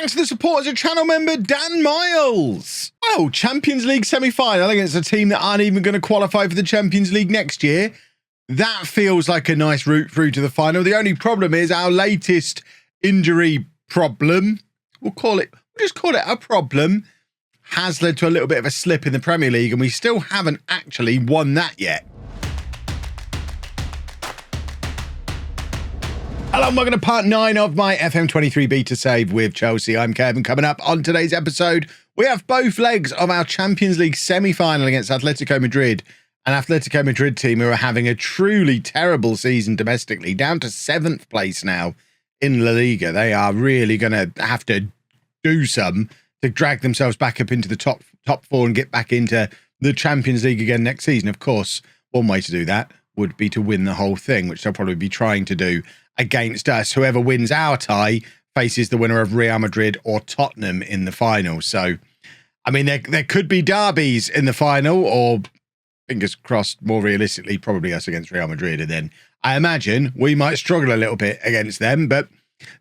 Thanks to the support as a channel member, Dan Miles. Oh, Champions League semi-final against a team that aren't even going to qualify for the Champions League next year. That feels like a nice route through to the final. The only problem is our latest injury problem, we'll just call it a problem, has led to a little bit of a slip in the Premier League, and we still haven't actually won that yet. Hello and welcome to part 9 of my FM23 beta save with Chelsea. I'm Kevin. Coming up on today's episode, we have both legs of our Champions League semi-final against Atletico Madrid, an Atletico Madrid team who are having a truly terrible season domestically, down to 7th place now in La Liga. They are really going to have to do some to drag themselves back up into the top 4 and get back into the Champions League again next season. Of course, one way to do that would be to win the whole thing, which they'll probably be trying to do against us. Whoever wins our tie faces the winner of Real Madrid or Tottenham in the final. So, I mean, there could be derbies in the final, or fingers crossed, more realistically, probably us against Real Madrid. And then I imagine we might struggle a little bit against them. But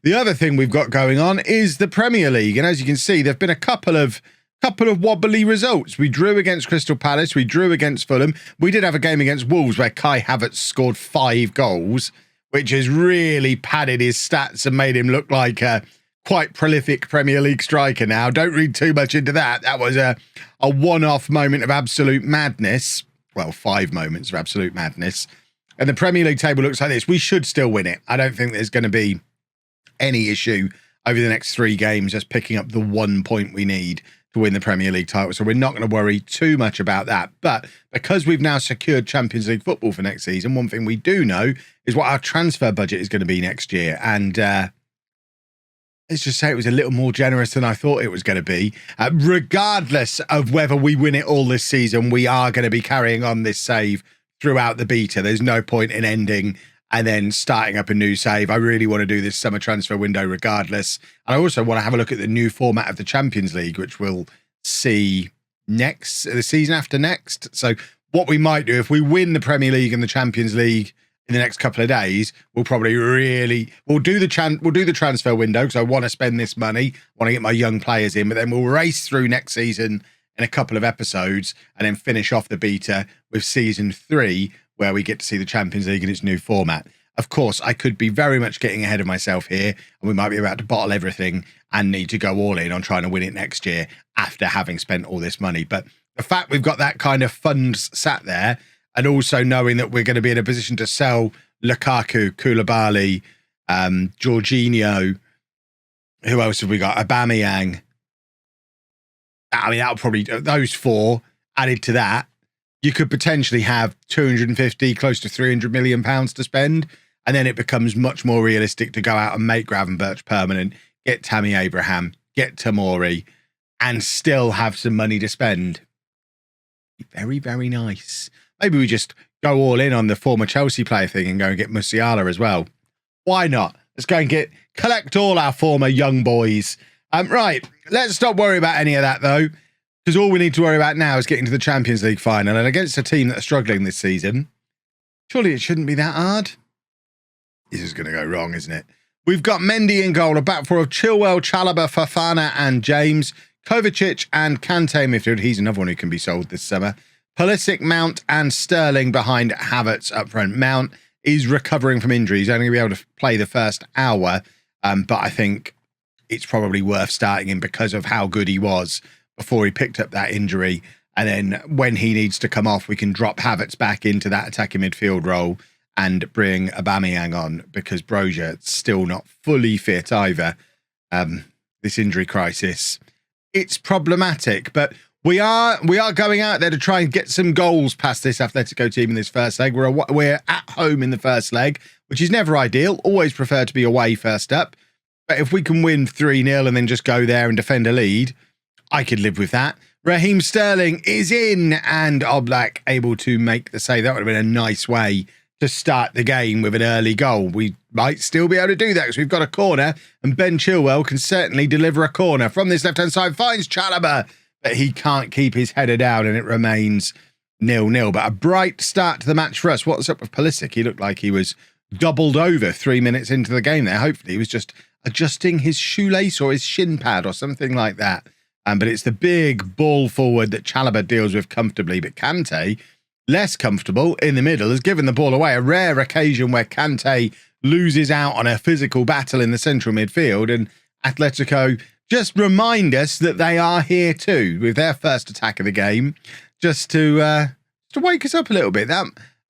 the other thing we've got going on is the Premier League. And as you can see, there've been a couple of wobbly results. We drew against Crystal Palace. We drew against Fulham. We did have a game against Wolves where Kai Havertz scored 5 goals, which has really padded his stats and made him look like a quite prolific Premier League striker now. Don't read too much into that. That was a one-off moment of absolute madness. Well, 5 moments of absolute madness. And the Premier League table looks like this. We should still win it. I don't think there's going to be any issue over the next 3 games just picking up the 1 point we need to win the Premier League title. So we're not going to worry too much about that. But because we've now secured Champions League football for next season, one thing we do know is what our transfer budget is going to be next year. And let's just say it was a little more generous than I thought it was going to be. Regardless of whether we win it all this season, we are going to be carrying on this save throughout the beta. There's no point in ending and then starting up a new save. I really want to do this summer transfer window regardless. And I also want to have a look at the new format of the Champions League, which we'll see the season after next. So what we might do, if we win the Premier League and the Champions League in the next couple of days, we'll probably we'll do the transfer window because I want to spend this money, want to get my young players in, but then we'll race through next season in a couple of episodes and then finish off the beta with season 3, where we get to see the Champions League in its new format. Of course, I could be very much getting ahead of myself here, and we might be about to bottle everything and need to go all in on trying to win it next year after having spent all this money. But the fact we've got that kind of funds sat there, and also knowing that we're going to be in a position to sell Lukaku, Koulibaly, Jorginho, who else have we got? Aubameyang. I mean, that'll probably, those 4 added to that, you could potentially have 250, close to 300 million pounds to spend. And then it becomes much more realistic to go out and make Gravenberch permanent, get Tammy Abraham, get Tomori, and still have some money to spend. Very, very nice. Maybe we just go all in on the former Chelsea player thing and go and get Musiala as well. Why not? Let's go and collect all our former young boys. Right, let's stop worrying about any of that though, because all we need to worry about now is getting to the Champions League final, and against a team that are struggling this season, surely it shouldn't be that hard. This is going to go wrong, isn't it? We've got Mendy in goal, a back four of Chilwell, Chalobah, Fofana and James, Kovacic and Kante midfield. He's another one who can be sold this summer. Pulisic, Mount and Sterling behind Havertz up front. Mount is recovering from injury. He's only going to be able to play the first hour, but I think it's probably worth starting him because of how good he was before he picked up that injury. And then when he needs to come off, we can drop Havertz back into that attacking midfield role and bring Aubameyang on, because Broja's still not fully fit either. This injury crisis, it's problematic, but we are going out there to try and get some goals past this Atletico team in this first leg. We're at home in the first leg, which is never ideal. Always prefer to be away first up. But if we can win 3-0 and then just go there and defend a lead, I could live with that. Raheem Sterling is in, and Oblak able to make the save. That would have been a nice way to start the game with an early goal. We might still be able to do that because we've got a corner, and Ben Chilwell can certainly deliver a corner from this left-hand side. Finds Chalobah, but he can't keep his header down, and it remains 0-0. But a bright start to the match for us. What's up with Pulisic? He looked like he was doubled over 3 minutes into the game there. Hopefully he was just adjusting his shoelace or his shin pad or something like that. But it's the big ball forward that Chalobah deals with comfortably. But Kante, less comfortable in the middle, has given the ball away. A rare occasion where Kante loses out on a physical battle in the central midfield. And Atletico just remind us that they are here too with their first attack of the game, just to wake us up a little bit.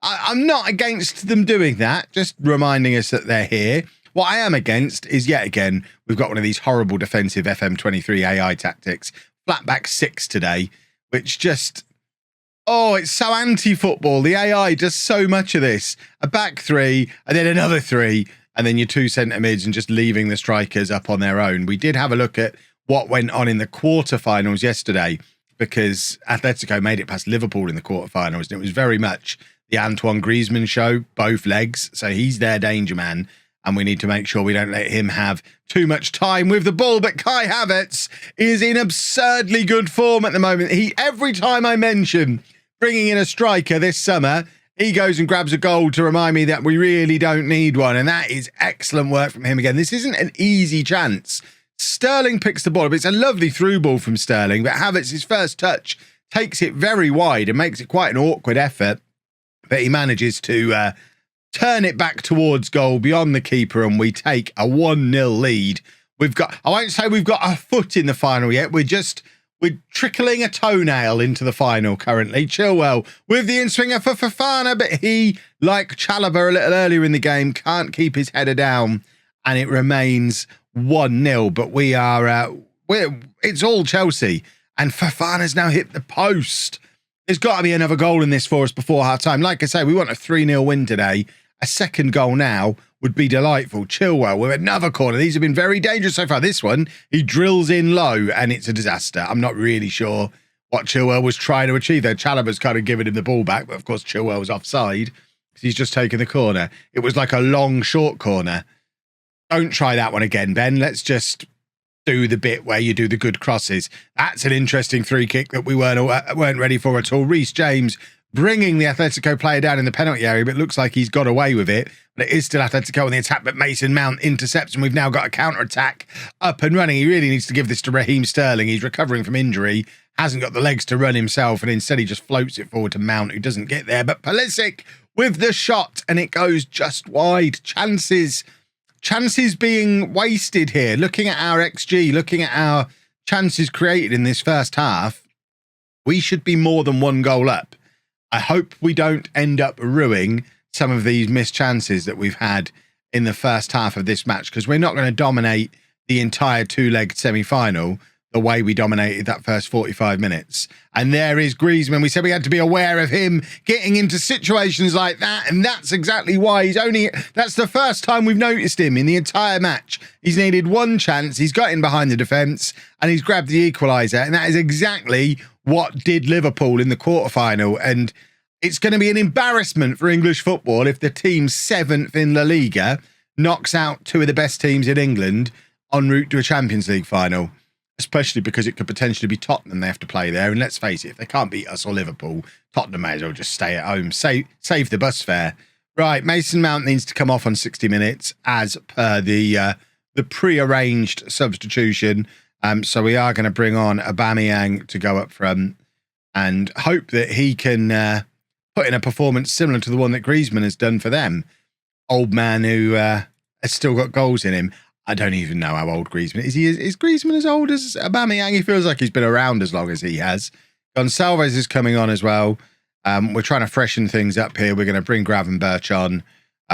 I'm not against them doing that, just reminding us that they're here. What I am against is, yet again, we've got one of these horrible defensive FM23 AI tactics. Flat back 6 today, which just, it's so anti-football. The AI does so much of this. A back 3, and then another 3, and then your 2 centre mids, and just leaving the strikers up on their own. We did have a look at what went on in the quarterfinals yesterday, because Atletico made it past Liverpool in the quarterfinals, and it was very much the Antoine Griezmann show, both legs. So he's their danger man, and we need to make sure we don't let him have too much time with the ball. But Kai Havertz is in absurdly good form at the moment. Every time I mention bringing in a striker this summer, he goes and grabs a goal to remind me that we really don't need one. And that is excellent work from him again. This isn't an easy chance. Sterling picks the ball up. It's a lovely through ball from Sterling, but Havertz, his first touch, takes it very wide and makes it quite an awkward effort. But he manages to turn it back towards goal beyond the keeper, and we take a 1-0 lead. I won't say we've got a foot in the final yet. We're trickling a toenail into the final currently. Chilwell with the in-swinger for Fofana, but he, like Chalobah a little earlier in the game, can't keep his header down, and it remains 1-0. But it's all Chelsea, and Fofana's now hit the post. There's got to be another goal in this for us before half-time. Like I say, we want a 3-0 win today. A second goal now would be delightful. Chilwell with another corner. These have been very dangerous so far. This one, he drills in low, and it's a disaster. I'm not really sure what Chilwell was trying to achieve there. Chalobah's kind of giving him the ball back, but of course Chilwell was offside because he's just taken the corner. It was like a long, short corner. Don't try that one again, Ben. Let's just do the bit where you do the good crosses. That's an interesting free kick that we weren't ready for at all. Reece James bringing the Atletico player down in the penalty area, but it looks like he's got away with it. But it is still Atletico on the attack, but Mason Mount intercepts, and we've now got a counter-attack up and running. He really needs to give this to Raheem Sterling. He's recovering from injury, hasn't got the legs to run himself, and instead he just floats it forward to Mount, who doesn't get there. But Pulisic with the shot, and it goes just wide. Chances being wasted here. Looking at our XG, looking at our chances created in this first half, we should be more than 1 goal up. I hope we don't end up ruining some of these missed chances that we've had in the first half of this match, because we're not going to dominate the entire 2-legged semi-final the way we dominated that first 45 minutes. And there is Griezmann. We said we had to be aware of him getting into situations like that, and that's exactly why that's the first time we've noticed him in the entire match. He's needed 1 chance, he's got in behind the defence, and he's grabbed the equaliser, and that is exactly what did Liverpool in the quarterfinal. And it's going to be an embarrassment for English football if the team 7th in La Liga knocks out 2 of the best teams in England en route to a Champions League final, especially because it could potentially be Tottenham they have to play there. And let's face it, if they can't beat us or Liverpool, Tottenham may as well just stay at home, save the bus fare. Right, Mason Mount needs to come off on 60 minutes as per the pre-arranged substitution. So we are going to bring on Aubameyang to go up front and hope that he can put in a performance similar to the one that Griezmann has done for them. Old man who has still got goals in him. I don't even know how old Griezmann is. Is Griezmann as old as Aubameyang? He feels like he's been around as long as he has. Gonçalves is coming on as well. We're trying to freshen things up here. We're going to bring Gravenberch on.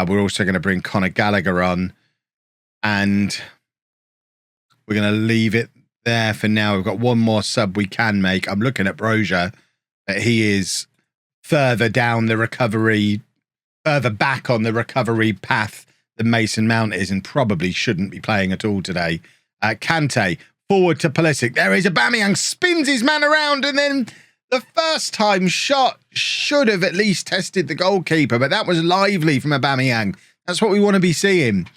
We're also going to bring Conor Gallagher on. And we're going to leave it there for now. We've got one more sub we can make. I'm looking at Broja, that he is further down the recovery, further back on the recovery path than Mason Mount is, and probably shouldn't be playing at all today. Kante, forward to Pulisic. There is Aubameyang, spins his man around, and then the first time shot should have at least tested the goalkeeper, but that was lively from Aubameyang. That's what we want to be seeing.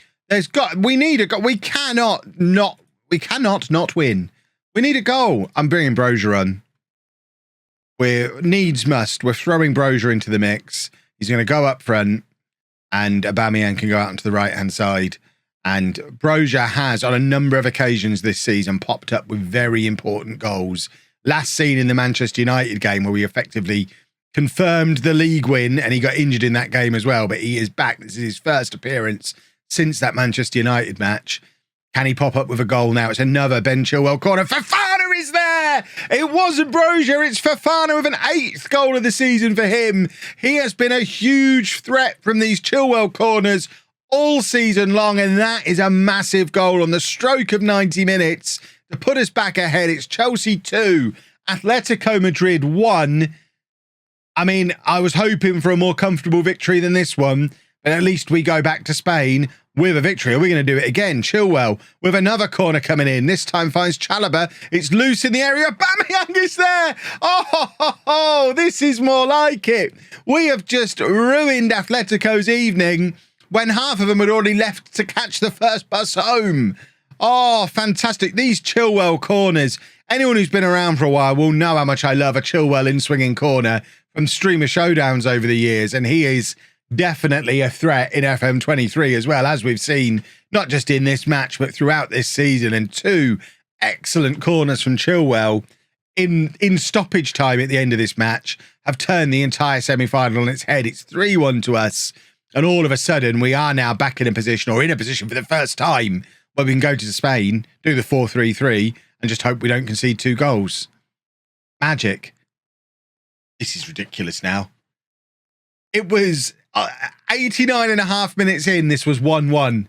We need a goal. We cannot not win. We need a goal. I'm bringing Broja on. We're needs must. We're throwing Broja into the mix. He's going to go up front, and Aubameyang can go out onto the right-hand side. And Brozier has, on a number of occasions this season, popped up with very important goals. Last seen in the Manchester United game, where we effectively confirmed the league win, and he got injured in that game as well, but he is back. This is his first appearance since that Manchester United match. Can he pop up with a goal now? It's another Ben Chilwell corner. Fofana is there! It wasn't Brozier, it's Fofana with an 8th goal of the season for him. He has been a huge threat from these Chilwell corners all season long, and that is a massive goal on the stroke of 90 minutes to put us back ahead. It's Chelsea 2, Atletico Madrid 1. I mean, I was hoping for a more comfortable victory than this one, but at least we go back to Spain with a victory. Are we going to do it again? Chilwell with another corner coming in. This time finds Chalobah. It's loose in the area. Aubameyang is there. Oh, this is more like it. We have just ruined Atletico's evening when half of them had already left to catch the first bus home. Oh, fantastic. These Chilwell corners. Anyone who's been around for a while will know how much I love a Chilwell in-swinging corner from Streamer Showdowns over the years, and he is definitely a threat in FM23 as well, as we've seen, not just in this match, but throughout this season. And 2 excellent corners from Chilwell in stoppage time at the end of this match have turned the entire semi-final on its head. It's 3-1 to us. And all of a sudden, we are now back in a position, or in a position for the first time, where we can go to Spain, do the 4-3-3, and just hope we don't concede 2 goals. Magic. This is ridiculous now. It was 89.5 minutes in. This was 1-1.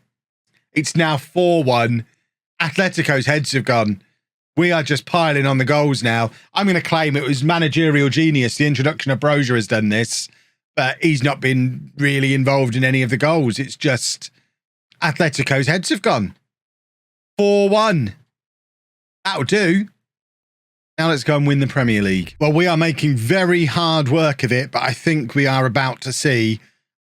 It's now 4-1. Atletico's heads have gone. We are just piling on the goals now. I'm going to claim it was managerial genius. The introduction of Brozier has done this, but he's not been really involved in any of the goals. It's just Atletico's heads have gone. 4-1. That'll do. Now let's go and win the Premier League. Well, we are making very hard work of it, but I think we are about to see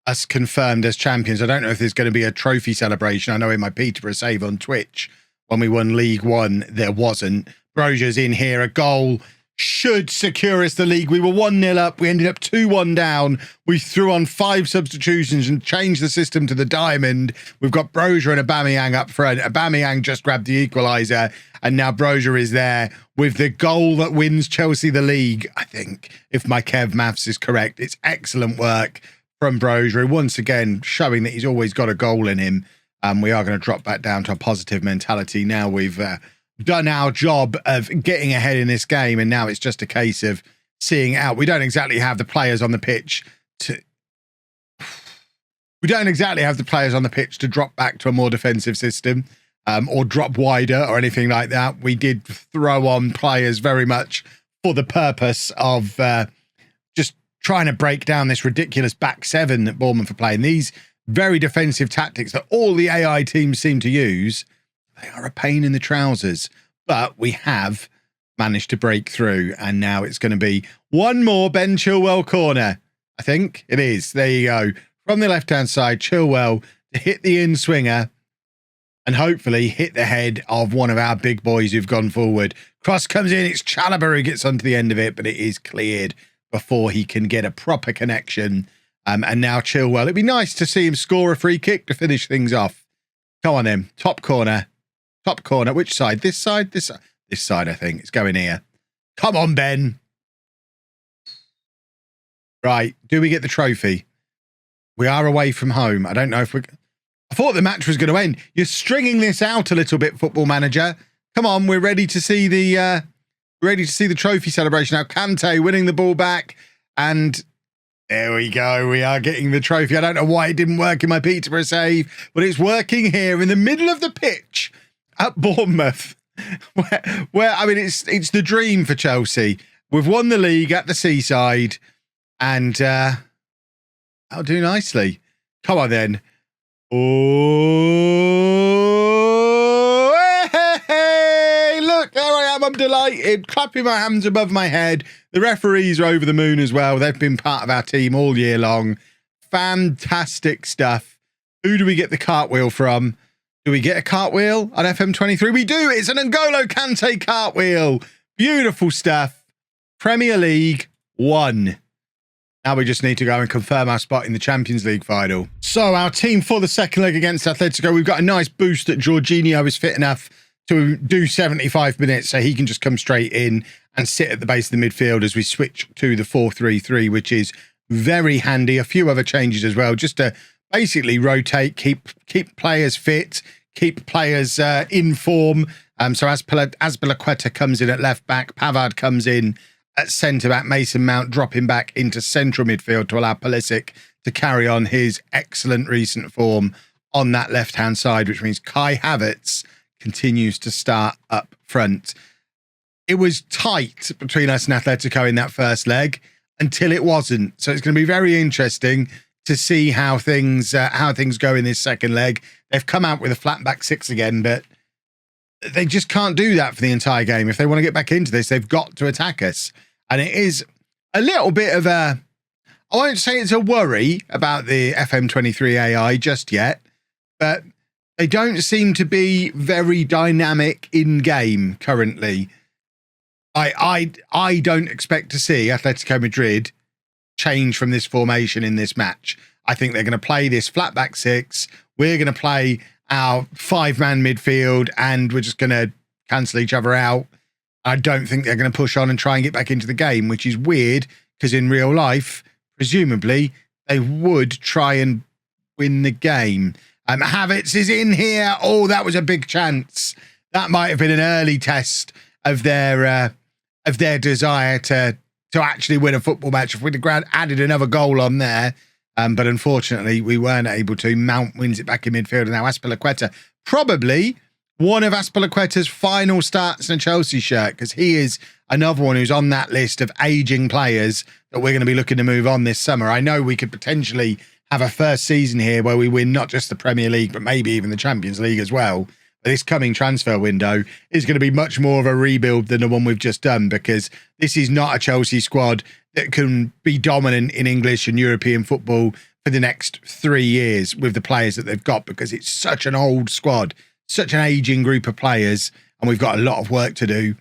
us confirmed as champions. I don't know if there's going to be a trophy celebration. I know in my Peterborough save on Twitch, when we won League One, there wasn't. Brozier's in here. A goal should secure us the league. We were 1-0 up. We ended up 2-1 down. We threw on 5 substitutions and changed the system to the diamond. We've got Brozier and Aubameyang up front. Aubameyang just grabbed the equaliser, and now Brozier is there with the goal that wins Chelsea the league, I think, if my Kev maths is correct. It's excellent work from Brozier, once again showing that he's always got a goal in him. We are going to drop back down to a positive mentality. Now we've done our job of getting ahead in this game, and now it's just a case of seeing it out. We don't exactly have the players on the pitch to drop back to a more defensive system, or drop wider or anything like that. We did throw on players very much for the purpose of just trying to break down this ridiculous back 7 that Bournemouth are playing. These very defensive tactics that all the AI teams seem to use, they are a pain in the trousers, but we have managed to break through, and now it's going to be one more Ben Chilwell corner. I think it is. There you go. From the left-hand side, Chilwell to hit the in-swinger and hopefully hit the head of one of our big boys who've gone forward. Cross comes in. It's Chalobah who gets onto the end of it, but it is cleared before he can get a proper connection. And now Chilwell. It'd be nice to see him score a free kick to finish things off. Come on then. Top corner. Top corner. Which side? This side? This side? This side, I think. It's going here. Come on, Ben. Right. Do we get the trophy? We are away from home. I don't know if we... I thought the match was going to end. You're stringing this out a little bit, Football Manager. Come on. We're ready to see the... trophy celebration now. Kante winning the ball back, and there we go. We are getting the trophy. I don't know why it didn't work in my Peterborough save, but it's working here in the middle of the pitch at Bournemouth, where I mean, it's the dream for Chelsea. We've won the league at the seaside, and that'll do nicely. Come on then. Oh, hey, look, there I am. I'm delighted, clapping my hands above my head. The referees are over the moon as well. They've been part of our team all year long. Fantastic stuff. Who do we get the cartwheel from? Do we get a cartwheel on FM23? We do. It's an N'Golo Kante cartwheel. Beautiful stuff. Premier League 1. Now we just need to go and confirm our spot in the Champions League final. So our team for the second leg against Atletico, we've got a nice boost that Jorginho is fit enough to do 75 minutes, so he can just come straight in and sit at the base of the midfield as we switch to the 4-3-3, which is very handy. A few other changes as well, just to basically rotate, keep players fit, keep players in form. So Azpilicueta comes in at left back, Pavard comes in at centre back, Mason Mount dropping back into central midfield to allow Pulisic to carry on his excellent recent form on that left-hand side, which means Kai Havertz continues to start up front. It was tight between us and Atletico in that first leg until it wasn't. So it's going to be very interesting to see how things go in this second leg. They've come out with a flat back six again, but they just can't do that for the entire game. If they want to get back into this, they've got to attack us. And it is a little bit of a, I won't say it's a worry about the FM23 AI just yet, but they don't seem to be very dynamic in game currently. I don't expect to see Atletico Madrid change from this formation in this match. I think they're going to play this flat back six. We're going to play our 5-man midfield and we're just going to cancel each other out. I don't think they're going to push on and try and get back into the game, which is weird because in real life, presumably, they would try and win the game. Havertz is in here. Oh, that was a big chance. That might have been an early test of their desire to actually win a football match. If we'd have added another goal on there, but unfortunately, we weren't able to. Mount wins it back in midfield, and now Azpilicueta, probably one of Azpilicueta's final starts in a Chelsea shirt, because he is another one who's on that list of aging players that we're going to be looking to move on this summer. I know we could potentially have a first season here where we win not just the Premier League, but maybe even the Champions League as well. But this coming transfer window is going to be much more of a rebuild than the one we've just done, because this is not a Chelsea squad that can be dominant in English and European football for the next 3 years with the players that they've got, because it's such an old squad, such an aging group of players, and we've got a lot of work to do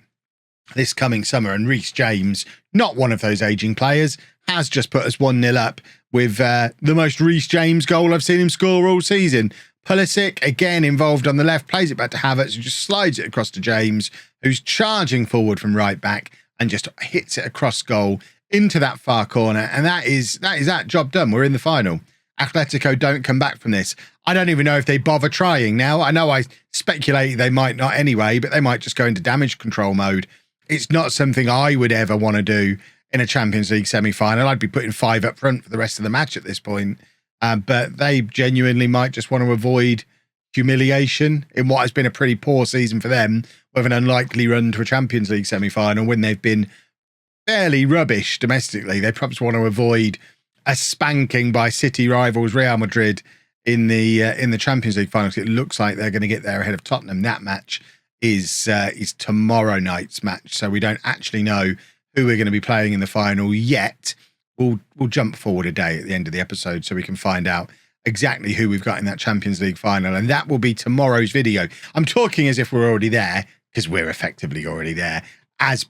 this coming summer. And Reece James, not one of those aging players, has just put us 1-0 up with the most Reece James goal I've seen him score all season. Pulisic, again involved on the left, plays it back to Havertz, who just slides it across to James, who's charging forward from right back and just hits it across goal into that far corner. And that is that job done. We're in the final. Atletico don't come back from this. I don't even know if they bother trying now. I know I speculate they might not anyway, but they might just go into damage control mode. It's not something I would ever want to do in a Champions League semi-final. I'd be putting 5 up front for the rest of the match at this point. But they genuinely might just want to avoid humiliation in what has been a pretty poor season for them, with an unlikely run to a Champions League semi-final when they've been fairly rubbish domestically. They perhaps want to avoid a spanking by City rivals Real Madrid in the Champions League finals. It looks like they're going to get there ahead of Tottenham. That match is tomorrow night's match, so we don't actually know who we're going to be playing in the final yet. We'll jump forward a day at the end of the episode so we can find out exactly who we've got in that Champions League final, and that will be tomorrow's video. I'm talking as if we're already there, because we're effectively already there. As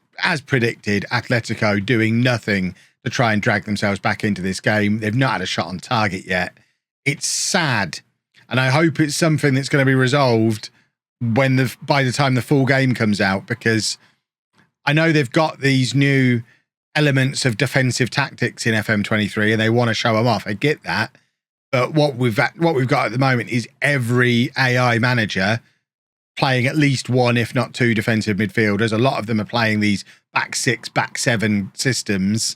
predicted, Atletico doing nothing to try and drag themselves back into this game. They've not had a shot on target yet. It's sad, and I hope it's something that's going to be resolved by the time the full game comes out, because I know they've got these new elements of defensive tactics in FM23 and they want to show them off. I get that. But what we've got at the moment is every AI manager playing at least one, if not two, defensive midfielders. A lot of them are playing these back 6, back 7 systems.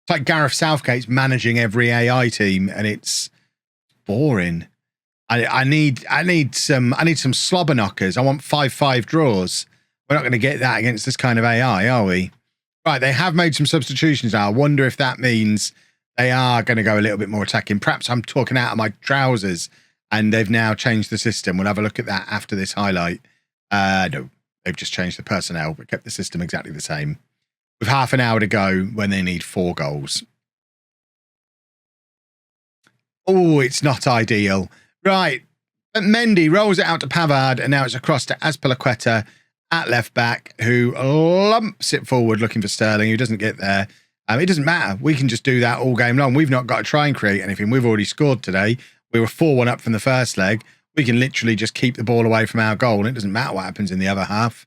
It's like Gareth Southgate's managing every AI team, and it's boring. I need some slobber knockers. I want 5-5 draws. We're not going to get that against this kind of AI, are we? Right, they have made some substitutions now. I wonder if that means they are going to go a little bit more attacking. Perhaps I'm talking out of my trousers and they've now changed the system. We'll have a look at that after this highlight. No, they've just changed the personnel, but kept the system exactly the same. With half an hour to go when they need 4 goals. Oh, it's not ideal. Right, Mendy rolls it out to Pavard, and now it's across to Azpilicueta at left back, who lumps it forward looking for Sterling, who doesn't get there. It doesn't matter. We can just do that all game long. We've not got to try and create anything. We've already scored today. We were 4-1 up from the first leg. We can literally just keep the ball away from our goal, and it doesn't matter what happens in the other half.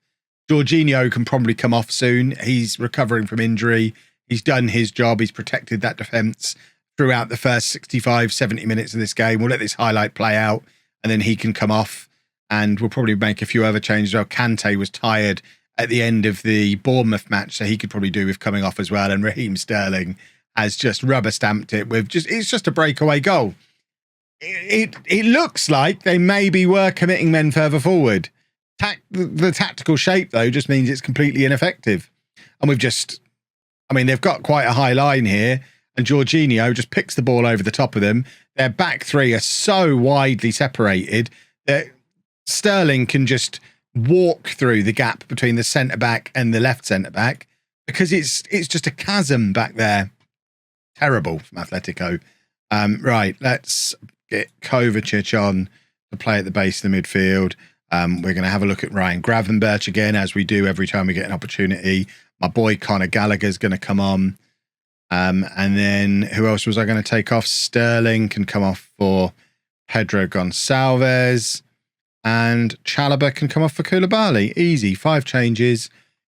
Jorginho can probably come off soon. He's recovering from injury. He's done his job. He's protected that defence throughout the first 65, 70 minutes of this game. We'll let this highlight play out, and then he can come off, and we'll probably make a few other changes. Well, Kante was tired at the end of the Bournemouth match, so he could probably do with coming off as well. And Raheem Sterling has just rubber stamped it with it's just a breakaway goal. It looks like they maybe were committing men further forward. The tactical shape, though, just means it's completely ineffective. And they've got quite a high line here, and Jorginho just picks the ball over the top of them. Their back three are so widely separated that Sterling can just walk through the gap between the centre-back and the left centre-back because it's just a chasm back there. Terrible from Atletico. Right, let's get Kovacic on to play at the base of the midfield. We're going to have a look at Ryan Gravenberch again, as we do every time we get an opportunity. My boy Conor Gallagher's going to come on. And then who else was I going to take off? Sterling can come off for Pedro Gonçalves. And Chalobah can come off for Koulibaly. Easy. 5 changes.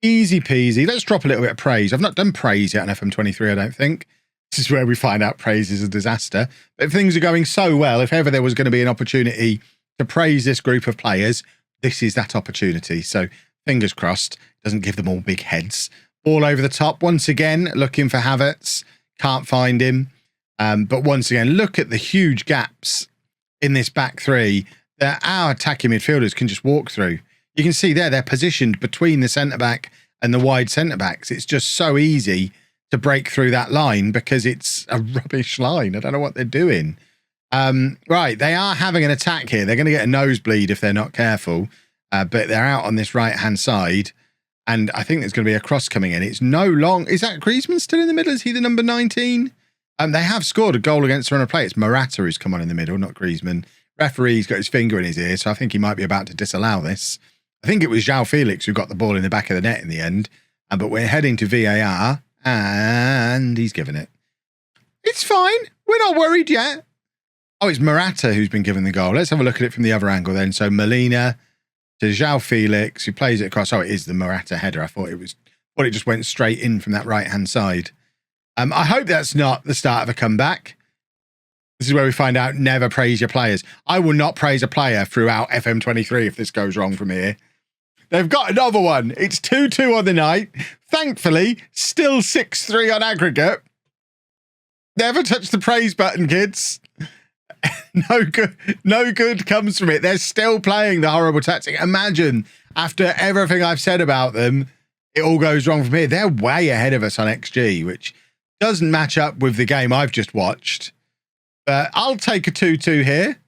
Easy peasy. Let's drop a little bit of praise. I've not done praise yet on FM23, I don't think. This is where we find out praise is a disaster. But if things are going so well, if ever there was going to be an opportunity to praise this group of players, this is that opportunity. So fingers crossed. Doesn't give them all big heads. Ball over the top. Once again, looking for Havertz. Can't find him. But once again, look at the huge gaps in this back three that our attacking midfielders can just walk through. You can see there, they're positioned between the centre-back and the wide centre-backs. It's just so easy to break through that line because it's a rubbish line. I don't know what they're doing. Right, they are having an attack here. They're going to get a nosebleed if they're not careful. But they're out on this right-hand side. And I think there's going to be a cross coming in. It's no long... Is that Griezmann still in the middle? Is he the number 19? They have scored a goal against the run of play. It's Morata who's come on in the middle, not Griezmann. Referee's got his finger in his ear, so I think he might be about to disallow this. I think it was João Felix who got the ball in the back of the net in the end. But we're heading to VAR, and he's given it. It's fine. We're not worried yet. Oh, it's Morata who's been given the goal. Let's have a look at it from the other angle then. So Molina to João Felix, who plays it across. Oh, it is the Morata header. I thought it just went straight in from that right-hand side. I hope that's not the start of a comeback. This is where we find out never praise your players. I will not praise a player throughout FM23 if this goes wrong from here. They've got another one. It's 2-2 on the night. Thankfully, still 6-3 on aggregate. Never touch the praise button, kids. No good comes from it. They're still playing the horrible tactic. Imagine, after everything I've said about them, it all goes wrong from here. They're way ahead of us on XG, which doesn't match up with the game I've just watched. But I'll take a 2-2 here.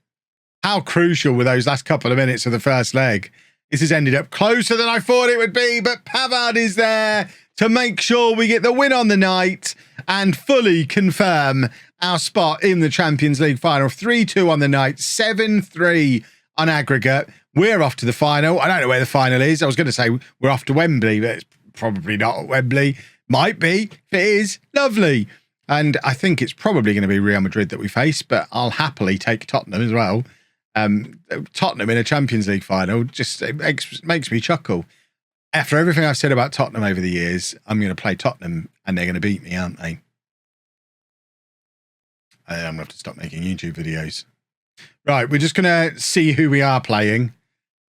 How crucial were those last couple of minutes of the first leg? This has ended up closer than I thought it would be, but Pavard is there to make sure we get the win on the night and fully confirm our spot in the Champions League final. 3-2 on the night, 7-3 on aggregate. We're off to the final. I don't know where the final is. I was going to say we're off to Wembley, but it's probably not at Wembley. Might be. If it is, lovely. And I think it's probably going to be Real Madrid that we face, but I'll happily take Tottenham as well. Tottenham in a Champions League final just makes me chuckle. After everything I've said about Tottenham over the years, I'm going to play Tottenham and they're going to beat me, aren't they? I'm going to have to stop making YouTube videos. Right, we're just going to see who we are playing.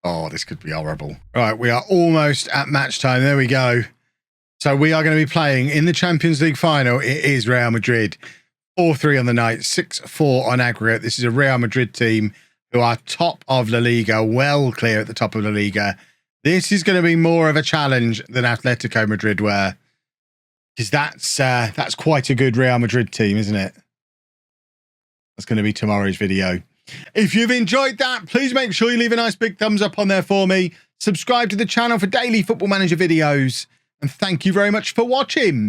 Oh, this could be horrible. Right, we are almost at match time. There we go. So we are going to be playing in the Champions League final. It is Real Madrid. 4-3 on the night, 6-4 on aggregate. This is a Real Madrid team who are top of La Liga, well clear at the top of La Liga. This is going to be more of a challenge than Atletico Madrid were. Because that's quite a good Real Madrid team, isn't it? That's going to be tomorrow's video. If you've enjoyed that, please make sure you leave a nice big thumbs up on there for me. Subscribe to the channel for daily Football Manager videos. And thank you very much for watching.